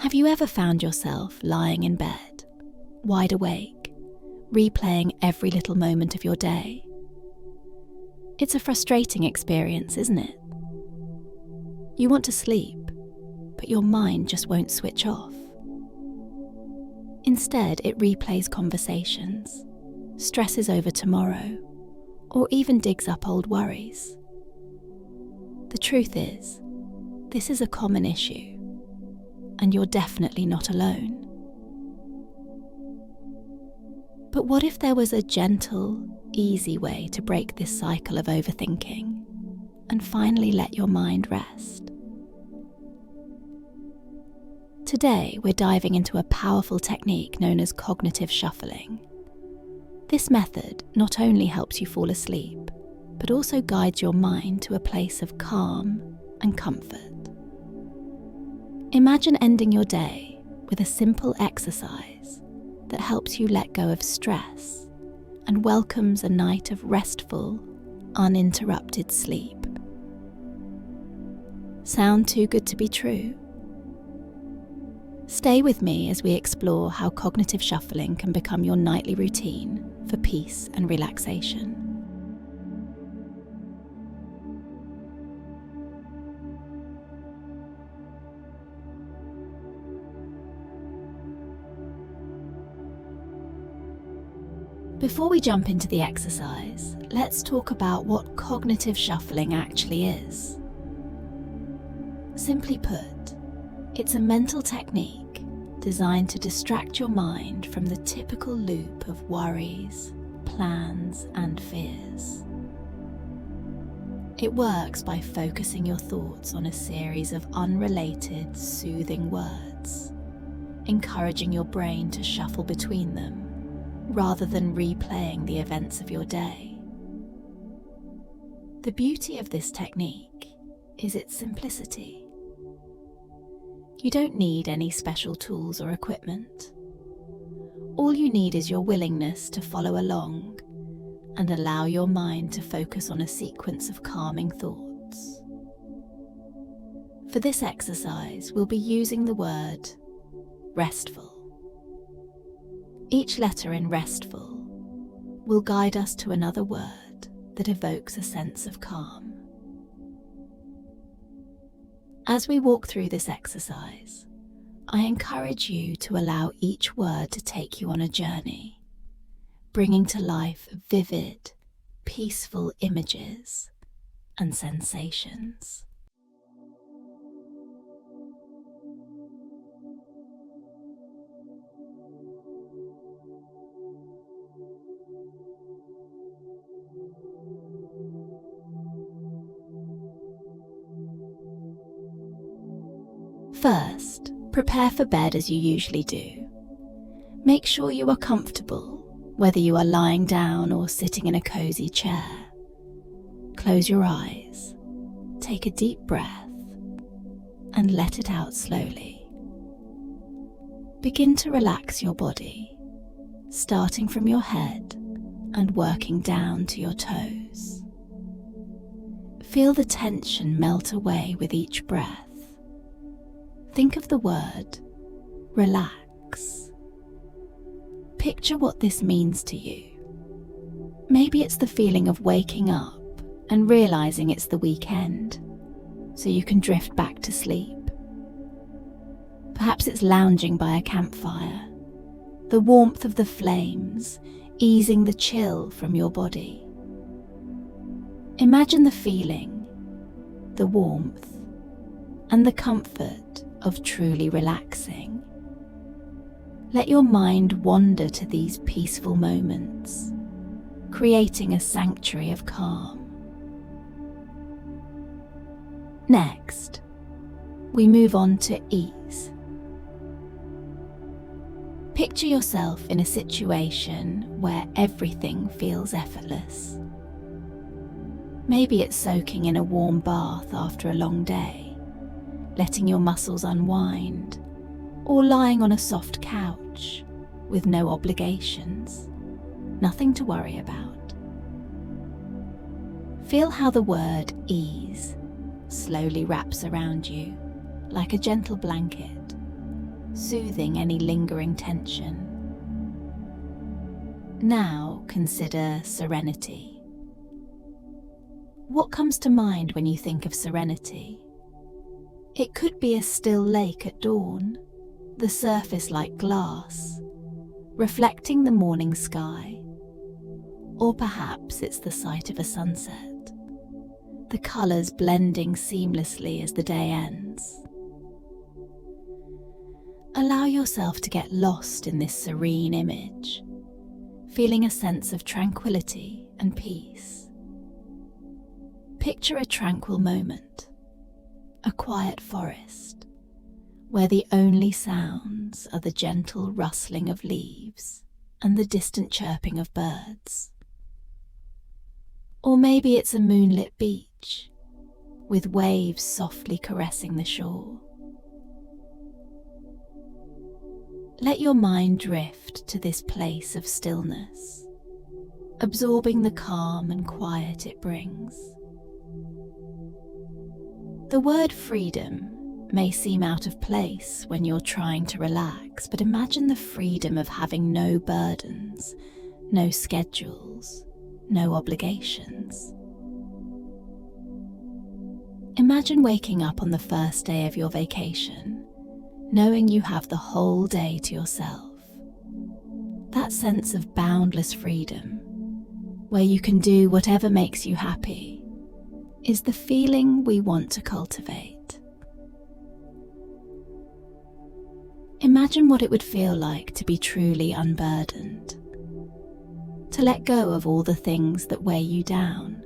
Have you ever found yourself lying in bed, wide awake, replaying every little moment of your day? It's a frustrating experience, isn't it? You want to sleep, but your mind just won't switch off. Instead, it replays conversations, stresses over tomorrow, or even digs up old worries. The truth is, this is a common issue, and you're definitely not alone. But what if there was a gentle, easy way to break this cycle of overthinking and finally let your mind rest? Today, we're diving into a powerful technique known as cognitive shuffling. This method not only helps you fall asleep, but also guides your mind to a place of calm and comfort. Imagine ending your day with a simple exercise that helps you let go of stress and welcomes a night of restful, uninterrupted sleep. Sound too good to be true? Stay with me as we explore how cognitive shuffling can become your nightly routine for peace and relaxation. Before we jump into the exercise, let's talk about what cognitive shuffling actually is. Simply put, it's a mental technique designed to distract your mind from the typical loop of worries, plans, and fears. It works by focusing your thoughts on a series of unrelated, soothing words, encouraging your brain to shuffle between them, rather than replaying the events of your day. The beauty of this technique is its simplicity. You don't need any special tools or equipment. All you need is your willingness to follow along and allow your mind to focus on a sequence of calming thoughts. For this exercise, we'll be using the word RESTFUL. Each letter in RESTFUL will guide us to another word that evokes a sense of calm. As we walk through this exercise, I encourage you to allow each word to take you on a journey, bringing to life vivid, peaceful images and sensations. First, prepare for bed as you usually do. Make sure you are comfortable, whether you are lying down or sitting in a cozy chair. Close your eyes, take a deep breath, and let it out slowly. Begin to relax your body, starting from your head and working down to your toes. Feel the tension melt away with each breath. Think of the word relax. Picture what this means to you. Maybe it's the feeling of waking up and realizing it's the weekend, so you can drift back to sleep. Perhaps it's lounging by a campfire, the warmth of the flames easing the chill from your body. Imagine the feeling, the warmth, and the comfort of truly relaxing. Let your mind wander to these peaceful moments, creating a sanctuary of calm. Next, we move on to ease. Picture yourself in a situation where everything feels effortless. Maybe it's soaking in a warm bath after a long day, letting your muscles unwind, or lying on a soft couch with no obligations, nothing to worry about. Feel how the word ease slowly wraps around you like a gentle blanket, soothing any lingering tension. Now consider serenity. What comes to mind when you think of serenity? It could be a still lake at dawn, the surface like glass, reflecting the morning sky. Or perhaps it's the sight of a sunset, the colours blending seamlessly as the day ends. Allow yourself to get lost in this serene image, feeling a sense of tranquility and peace. Picture a tranquil moment, a quiet forest, where the only sounds are the gentle rustling of leaves and the distant chirping of birds. Or maybe it's a moonlit beach, with waves softly caressing the shore. Let your mind drift to this place of stillness, absorbing the calm and quiet it brings. The word freedom may seem out of place when you're trying to relax, but imagine the freedom of having no burdens, no schedules, no obligations. Imagine waking up on the first day of your vacation, knowing you have the whole day to yourself. That sense of boundless freedom, where you can do whatever makes you happy, is the feeling we want to cultivate. Imagine what it would feel like to be truly unburdened, to let go of all the things that weigh you down.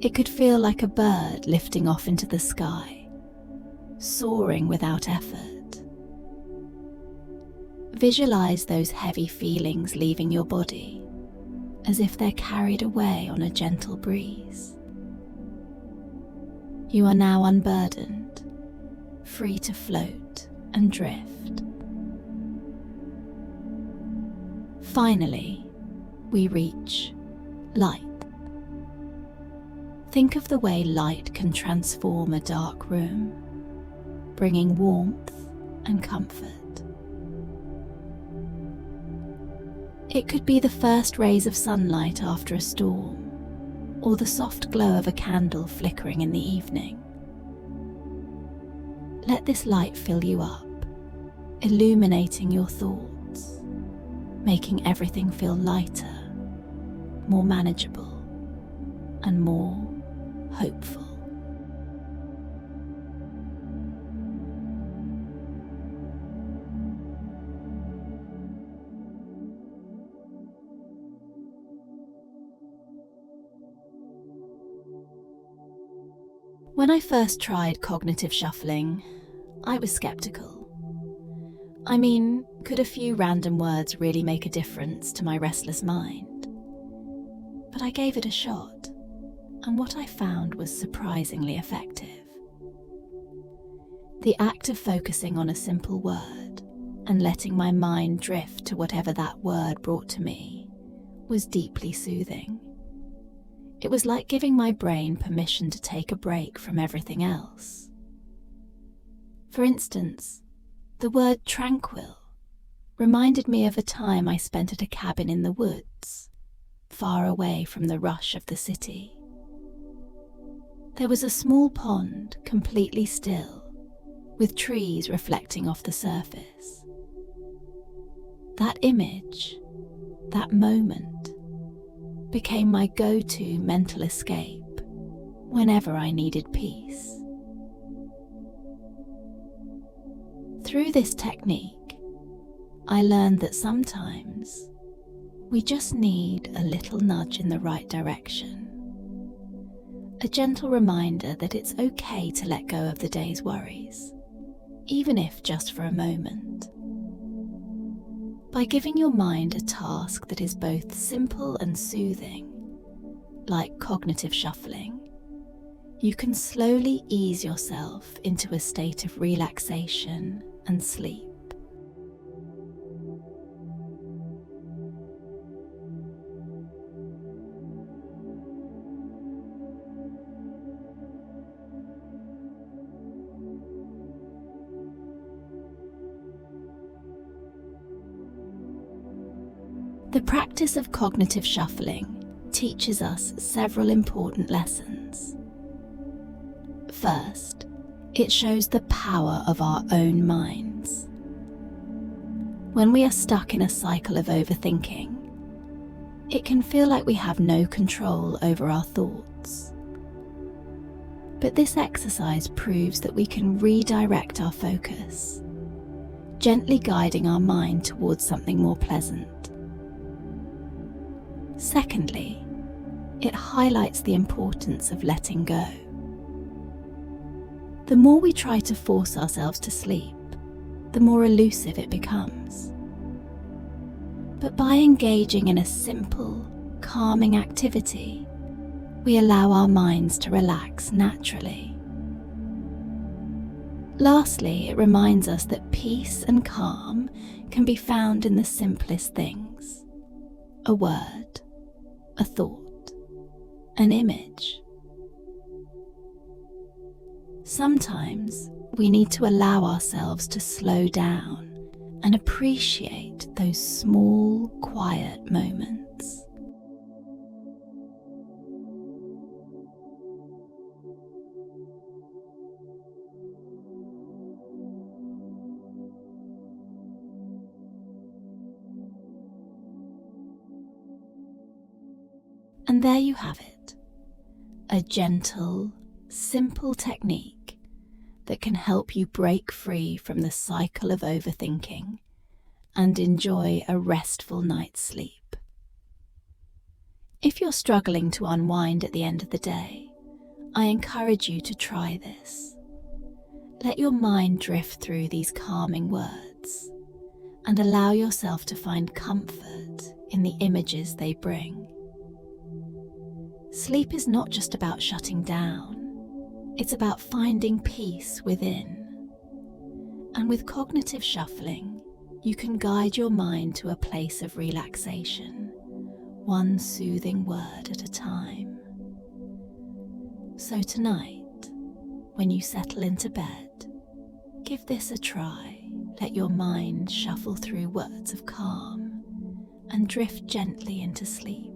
It could feel like a bird lifting off into the sky, soaring without effort. Visualize those heavy feelings leaving your body, as if they're carried away on a gentle breeze. You are now unburdened, free to float and drift. Finally, we reach light. Think of the way light can transform a dark room, bringing warmth and comfort. It could be the first rays of sunlight after a storm, or the soft glow of a candle flickering in the evening. Let this light fill you up, illuminating your thoughts, making everything feel lighter, more manageable, and more hopeful. When I first tried cognitive shuffling, I was skeptical. I mean, could a few random words really make a difference to my restless mind? But I gave it a shot, and what I found was surprisingly effective. The act of focusing on a simple word and letting my mind drift to whatever that word brought to me was deeply soothing. It was like giving my brain permission to take a break from everything else. For instance, the word tranquil reminded me of a time I spent at a cabin in the woods, far away from the rush of the city. There was a small pond, completely still, with trees reflecting off the surface. That image, that moment, became my go-to mental escape whenever I needed peace. Through this technique, I learned that sometimes we just need a little nudge in the right direction. A gentle reminder that it's okay to let go of the day's worries, even if just for a moment. By giving your mind a task that is both simple and soothing, like cognitive shuffling, you can slowly ease yourself into a state of relaxation and sleep. The practice of cognitive shuffling teaches us several important lessons. First, it shows the power of our own minds. When we are stuck in a cycle of overthinking, it can feel like we have no control over our thoughts. But this exercise proves that we can redirect our focus, gently guiding our mind towards something more pleasant. Secondly, it highlights the importance of letting go. The more we try to force ourselves to sleep, the more elusive it becomes. But by engaging in a simple, calming activity, we allow our minds to relax naturally. Lastly, it reminds us that peace and calm can be found in the simplest things: a word, a thought, an image. Sometimes we need to allow ourselves to slow down and appreciate those small, quiet moments. And there you have it, a gentle, simple technique that can help you break free from the cycle of overthinking and enjoy a restful night's sleep. If you're struggling to unwind at the end of the day, I encourage you to try this. Let your mind drift through these calming words and allow yourself to find comfort in the images they bring. Sleep is not just about shutting down, it's about finding peace within. And with cognitive shuffling, you can guide your mind to a place of relaxation, one soothing word at a time. So tonight, when you settle into bed, give this a try. Let your mind shuffle through words of calm and drift gently into sleep.